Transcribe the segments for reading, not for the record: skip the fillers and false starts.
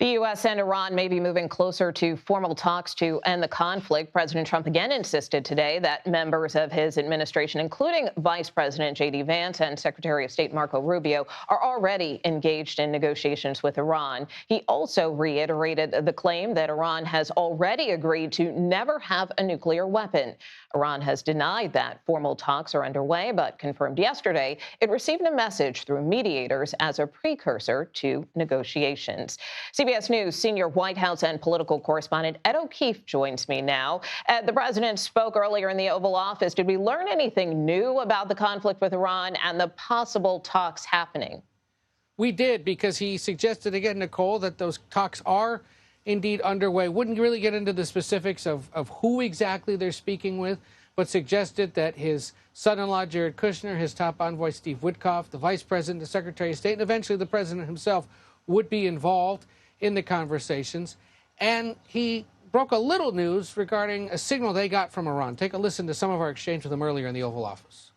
The U.S. and Iran may be moving closer to formal talks to end the conflict. President Trump again insisted today that members of his administration, including Vice President J.D. Vance and Secretary of State Marco Rubio, are already engaged in negotiations with Iran. He also reiterated the claim that Iran has already agreed to never have a nuclear weapon. Iran has denied that formal talks are underway, but confirmed yesterday it received a message through mediators as a precursor to negotiations. CBS News senior White House and political correspondent Ed O'Keefe joins me now. Ed, the president spoke earlier in the Oval Office. Did we learn anything new about the conflict with Iran and the possible talks happening? We did, because he suggested again, Nicole, that those talks are indeed underway. Wouldn't really get into the specifics of who exactly they're speaking with, but suggested that his son-in-law, Jared Kushner, his top envoy, Steve Witkoff, the vice president, the secretary of state, and eventually the president himself would be involved in the conversations. And he broke a little news regarding a signal they got from Iran. Take a listen to some of our exchange with them earlier in the Oval Office.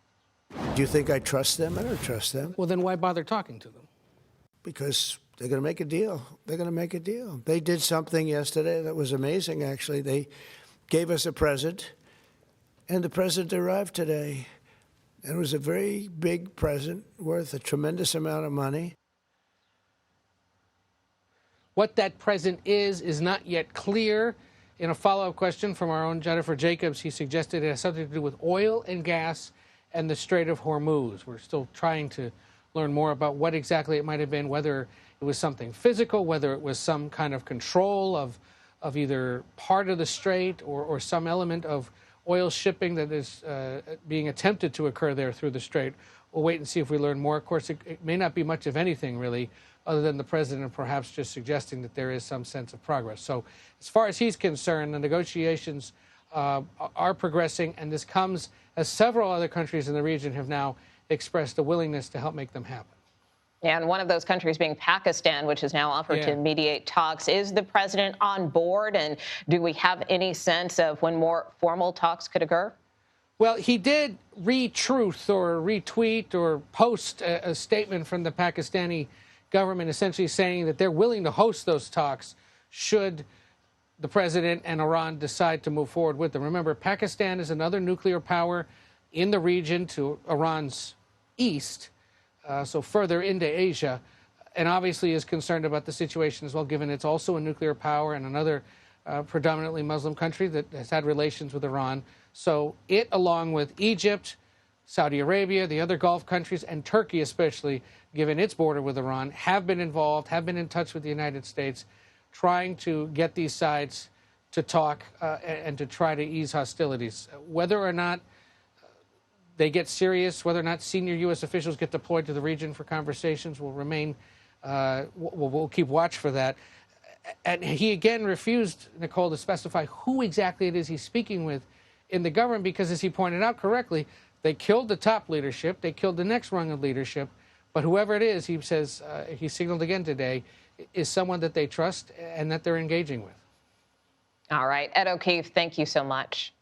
Do you think I trust them? I don't trust them. Well, then why bother talking to them? Because they're going to make a deal. They're going to make a deal. They did something yesterday that was amazing, actually. They gave us a present, and the present arrived today. And it was a very big present worth a tremendous amount of money. What that present is not yet clear. In a follow-up question from our own Jennifer Jacobs, he suggested it has something to do with oil and gas and the Strait of Hormuz. We're still trying to learn more about what exactly it might have been, whether it was something physical, whether it was some kind of control of either part of the strait or some element of oil shipping that is being attempted to occur there through the strait. We'll wait and see if we learn more. Of course, it may not be much of anything, really, other than the president perhaps just suggesting that there is some sense of progress. So as far as he's concerned, the negotiations are progressing, and this comes as several other countries in the region have now expressed a willingness to help make them happen. And one of those countries being Pakistan, which has now offered to mediate talks. Is the president on board? And do we have any sense of when more formal talks could occur? Well, he did retruth or retweet or post a statement from the Pakistani government essentially saying that they're willing to host those talks should the president and Iran decide to move forward with them. Remember, Pakistan is another nuclear power in the region to Iran's east, so further into Asia, and obviously is concerned about the situation as well, given it's also a nuclear power and another predominantly Muslim country that has had relations with Iran. So it, along with Egypt, Saudi Arabia, the other Gulf countries, and Turkey especially, given its border with Iran, have been involved, have been in touch with the United States, trying to get these sides to talk and to try to ease hostilities. Whether or not they get serious, whether or not senior U.S. officials get deployed to the region for conversations will remain, we'll keep watch for that. And he again refused, Nicole, to specify who exactly it is he's speaking with in the government, because as he pointed out correctly, they killed the top leadership, they killed the next rung of leadership, but whoever it is, he says, he signaled again today, is someone that they trust and that they're engaging with. All right. Ed O'Keefe, thank you so much.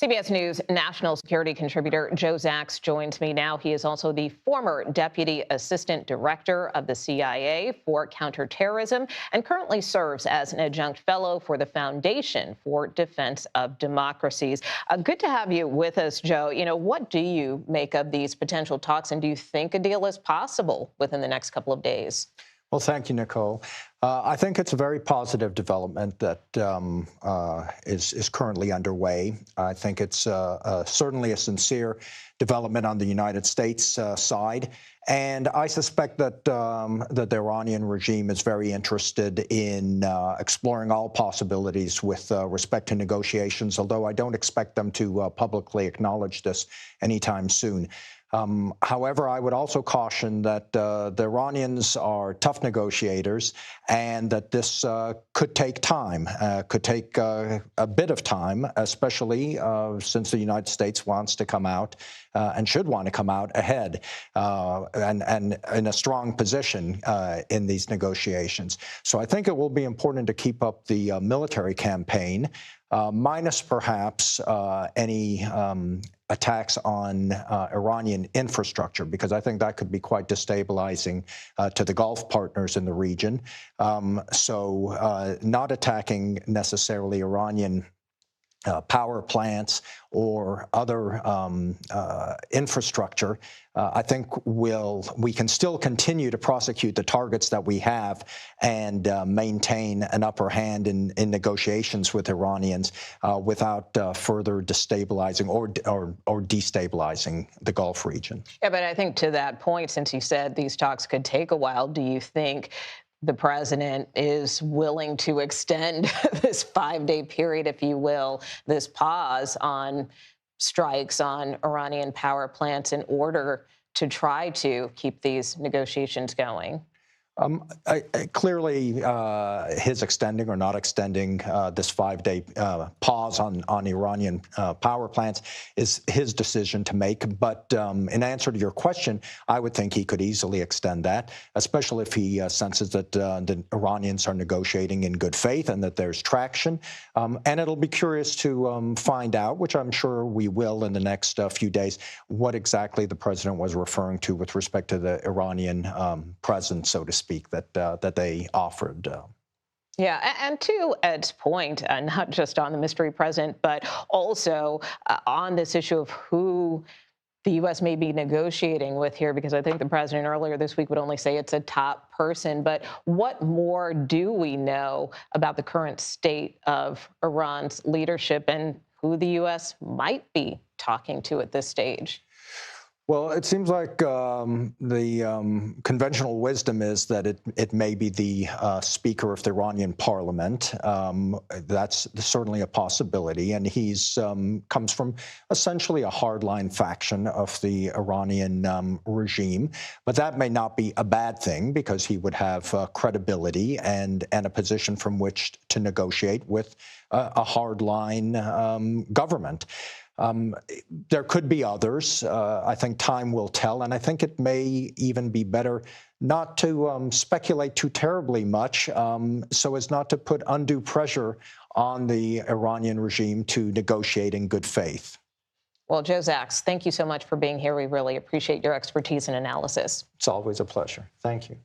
CBS News national security contributor Joe Zacks joins me now. He is also the former Deputy Assistant Director of the CIA for Counterterrorism and currently serves as an adjunct fellow for the Foundation for Defense of Democracies. Good to have you with us, Joe. You know, what do you make of these potential talks, and do you think a deal is possible within the next couple of days? Well, thank you, Nicole. I think it's a very positive development that is currently underway. I think it's certainly a sincere development on the United States side. And I suspect that the Iranian regime is very interested in exploring all possibilities with respect to negotiations, although I don't expect them to publicly acknowledge this anytime soon. However, I would also caution that the Iranians are tough negotiators and that this could take time, could take a bit of time, especially since the United States wants to come out and should want to come out ahead and in a strong position in these negotiations. So I think it will be important to keep up the military campaign minus perhaps any attacks on Iranian infrastructure, because I think that could be quite destabilizing to the Gulf partners in the region. So not attacking necessarily Iranian power plants or other infrastructure, I think we can still continue to prosecute the targets that we have and maintain an upper hand in negotiations with Iranians without further destabilizing or destabilizing the Gulf region. Yeah, but I think to that point, since you said these talks could take a while, do you think the president is willing to extend this 5-day period, if you will, this pause on strikes on Iranian power plants in order to try to keep these negotiations going? Clearly, his extending or not extending this 5-day pause on Iranian power plants is his decision to make. But in answer to your question, I would think he could easily extend that, especially if he senses that the Iranians are negotiating in good faith and that there's traction. And it'll be curious to find out, which I'm sure we will in the next few days, what exactly the president was referring to with respect to the Iranian presence, so to speak, that they offered. Yeah, and to Ed's point, not just on the mystery president, but also on this issue of who the U.S. may be negotiating with here, because I think the president earlier this week would only say it's a top person. But what more do we know about the current state of Iran's leadership and who the U.S. might be talking to at this stage? Well, it seems like the conventional wisdom is that it may be the Speaker of the Iranian Parliament. That's certainly a possibility, and he's comes from essentially a hardline faction of the Iranian regime. But that may not be a bad thing, because he would have credibility and a position from which to negotiate with a hardline government. There could be others. I think time will tell, and I think it may even be better not to speculate too terribly much, so as not to put undue pressure on the Iranian regime to negotiate in good faith. Well, Joe Zacks, thank you so much for being here. We really appreciate your expertise and analysis. It's always a pleasure. Thank you.